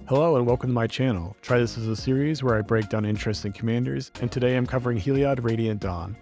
Hello and welcome to my channel. Try This is a series where I break down interesting commanders, and today I'm covering Heliod Radiant Dawn.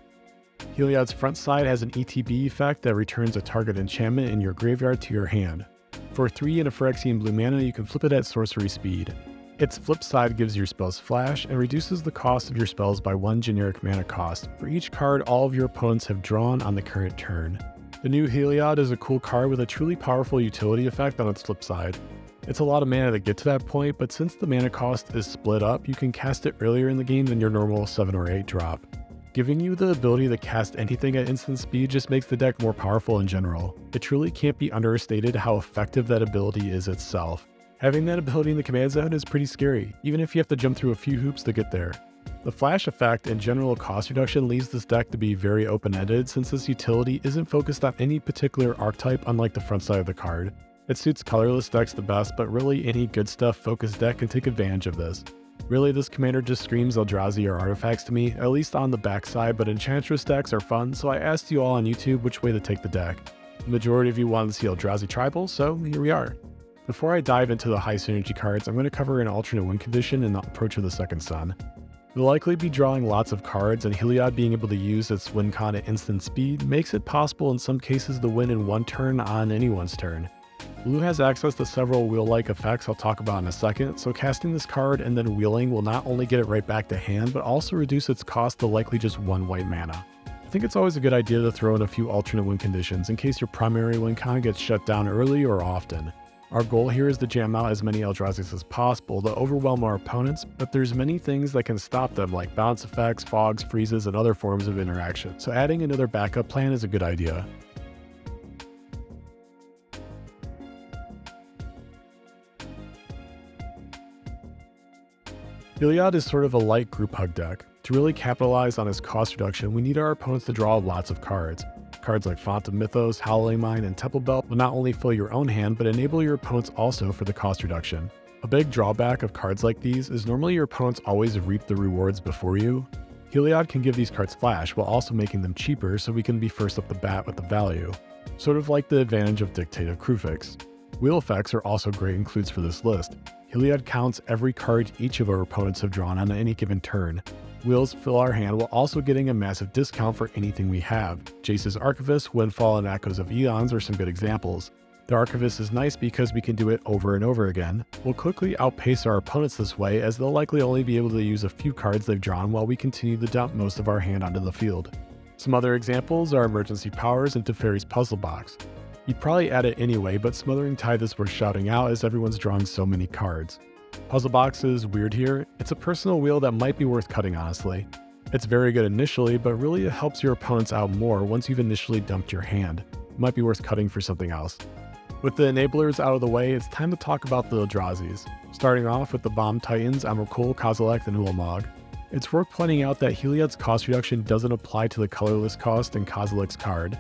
Heliod's front side has an ETB effect that returns a target enchantment in your graveyard to your hand. For 3 and a Phyrexian blue mana, you can flip it at sorcery speed. Its flip side gives your spells flash and reduces the cost of your spells by 1 generic mana cost for each card all of your opponents have drawn on the current turn. The new Heliod is a cool card with a truly powerful utility effect on its flip side. It's a lot of mana to get to that point, but since the mana cost is split up, you can cast it earlier in the game than your normal 7 or 8 drop. Giving you the ability to cast anything at instant speed just makes the deck more powerful in general. It truly can't be understated how effective that ability is itself. Having that ability in the command zone is pretty scary, even if you have to jump through a few hoops to get there. The flash effect and general cost reduction leaves this deck to be very open-ended since this utility isn't focused on any particular archetype unlike the front side of the card. It suits colorless decks the best, but really any good stuff focused deck can take advantage of this. Really, this commander just screams Eldrazi or Artifacts to me, at least on the backside, but Enchantress decks are fun, so I asked you all on YouTube which way to take the deck. The majority of you wanted to see Eldrazi tribal, so here we are. Before I dive into the high synergy cards, I'm going to cover an alternate win condition and the approach of the second sun. You'll likely be drawing lots of cards, and Heliod being able to use its win con at instant speed makes it possible in some cases to win in one turn on anyone's turn. Blue has access to several wheel-like effects I'll talk about in a second, so casting this card and then wheeling will not only get it right back to hand, but also reduce its cost to likely just 1 white mana. I think it's always a good idea to throw in a few alternate win conditions in case your primary win con gets shut down early or often. Our goal here is to jam out as many Eldrazis as possible to overwhelm our opponents, but there's many things that can stop them like bounce effects, fogs, freezes, and other forms of interaction, so adding another backup plan is a good idea. Heliod is sort of a light group hug deck. To really capitalize on its cost reduction, we need our opponents to draw lots of cards. Cards like Font of Mythos, Howling Mine, and Temple Belt will not only fill your own hand, but enable your opponents also for the cost reduction. A big drawback of cards like these is normally your opponents always reap the rewards before you. Heliod can give these cards flash while also making them cheaper so we can be first up the bat with the value. Sort of like the advantage of Dictative Crufix. Wheel effects are also great includes for this list. Heliod counts every card each of our opponents have drawn on any given turn. Wheels fill our hand while also getting a massive discount for anything we have. Jace's Archivist, Windfall, and Echoes of Eons are some good examples. The Archivist is nice because we can do it over and over again. We'll quickly outpace our opponents this way as they'll likely only be able to use a few cards they've drawn while we continue to dump most of our hand onto the field. Some other examples are Emergency Powers and Teferi's Puzzle Box. You'd probably add it anyway, but Smothering Tithe is worth shouting out as everyone's drawing so many cards. Puzzle Box is weird here. It's a personal wheel that might be worth cutting honestly. It's very good initially, but really it helps your opponents out more once you've initially dumped your hand. It might be worth cutting for something else. With the enablers out of the way, it's time to talk about the Eldrazis. Starting off with the Bomb Titans, Emrakul, Kozilek, and Ulamog. It's worth pointing out that Heliod's cost reduction doesn't apply to the colorless cost in Kozilek's card.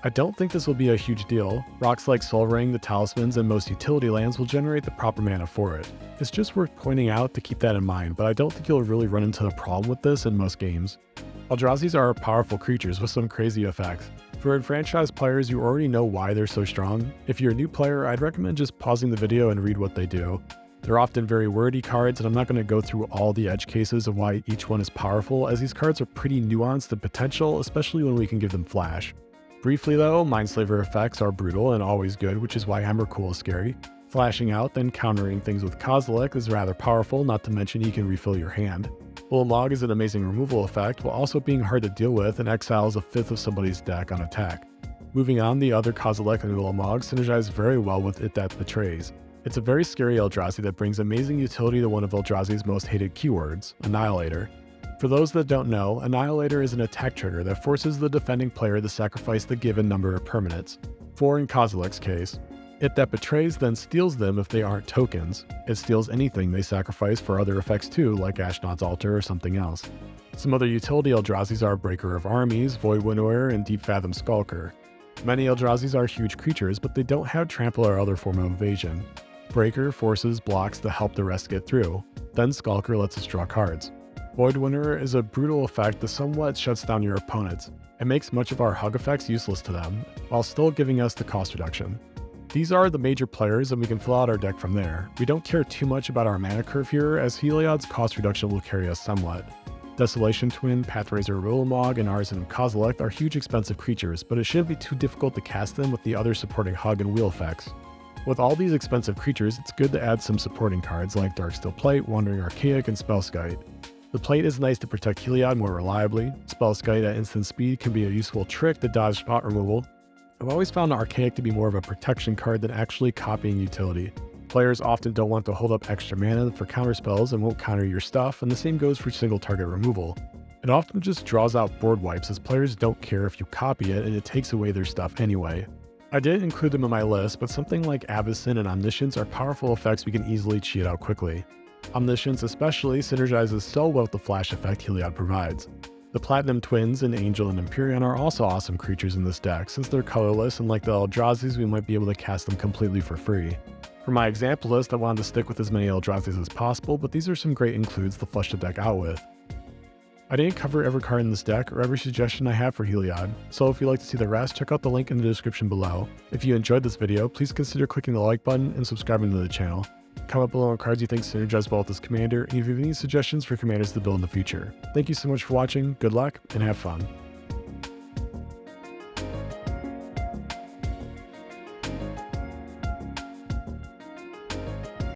I don't think this will be a huge deal. Rocks like Sol Ring, the Talismans, and most utility lands will generate the proper mana for it. It's just worth pointing out to keep that in mind, but I don't think you'll really run into a problem with this in most games. Eldrazi are powerful creatures with some crazy effects. For enfranchised players, you already know why they're so strong. If you're a new player, I'd recommend just pausing the video and read what they do. They're often very wordy cards, and I'm not going to go through all the edge cases of why each one is powerful, as these cards are pretty nuanced in potential, especially when we can give them flash. Briefly though, Mindslaver effects are brutal and always good, which is why Emrakul is scary. Flashing out, then countering things with Kozilek is rather powerful, not to mention he can refill your hand. Ulamog is an amazing removal effect, while also being hard to deal with and exiles a fifth of somebody's deck on attack. Moving on, the other Kozilek and Ulamog synergize very well with It That Betrays. It's a very scary Eldrazi that brings amazing utility to one of Eldrazi's most hated keywords, Annihilator. For those that don't know, Annihilator is an attack trigger that forces the defending player to sacrifice the given number of permanents. 4 in Kozilek's case. It That Betrays then steals them if they aren't tokens. It steals anything they sacrifice for other effects too, like Ashnod's Altar or something else. Some other utility Eldrazi are Breaker of Armies, Void Winnower, and Deep Fathom Skulker. Many Eldrazi are huge creatures, but they don't have trample or other form of evasion. Breaker forces blocks to help the rest get through, then Skulker lets us draw cards. Void Winnower is a brutal effect that somewhat shuts down your opponents. It makes much of our hug effects useless to them, while still giving us the cost reduction. These are the major players and we can fill out our deck from there. We don't care too much about our mana curve here, as Heliod's cost reduction will carry us somewhat. Desolation Twin, Pathrazer Rulamog, and Artisan of Kozilek are huge expensive creatures, but it shouldn't be too difficult to cast them with the other supporting Hug and Wheel effects. With all these expensive creatures, it's good to add some supporting cards like Darksteel Plate, Wandering Archaic, and Spellskite. The plate is nice to protect Heliod more reliably. Spellskite at instant speed can be a useful trick to dodge spot removal. I've always found Archaic to be more of a protection card than actually copying utility. Players often don't want to hold up extra mana for counter spells and won't counter your stuff, and the same goes for single target removal. It often just draws out board wipes as players don't care if you copy it and it takes away their stuff anyway. I didn't include them in my list, but something like Avacyn and Omniscience are powerful effects we can easily cheat out quickly. Omniscience especially synergizes so well with the flash effect Heliod provides. The Platinum Twins and Angel and Empyrean are also awesome creatures in this deck, since they're colorless and like the Eldrazis we might be able to cast them completely for free. For my example list, I wanted to stick with as many Eldrazi as possible, but these are some great includes to flush the deck out with. I didn't cover every card in this deck or every suggestion I have for Heliod, so if you'd like to see the rest, check out the link in the description below. If you enjoyed this video, please consider clicking the like button and subscribing to the channel. Comment below on cards you think synergize well with this commander, and if you have any suggestions for commanders to build in the future. Thank you so much for watching, good luck, and have fun.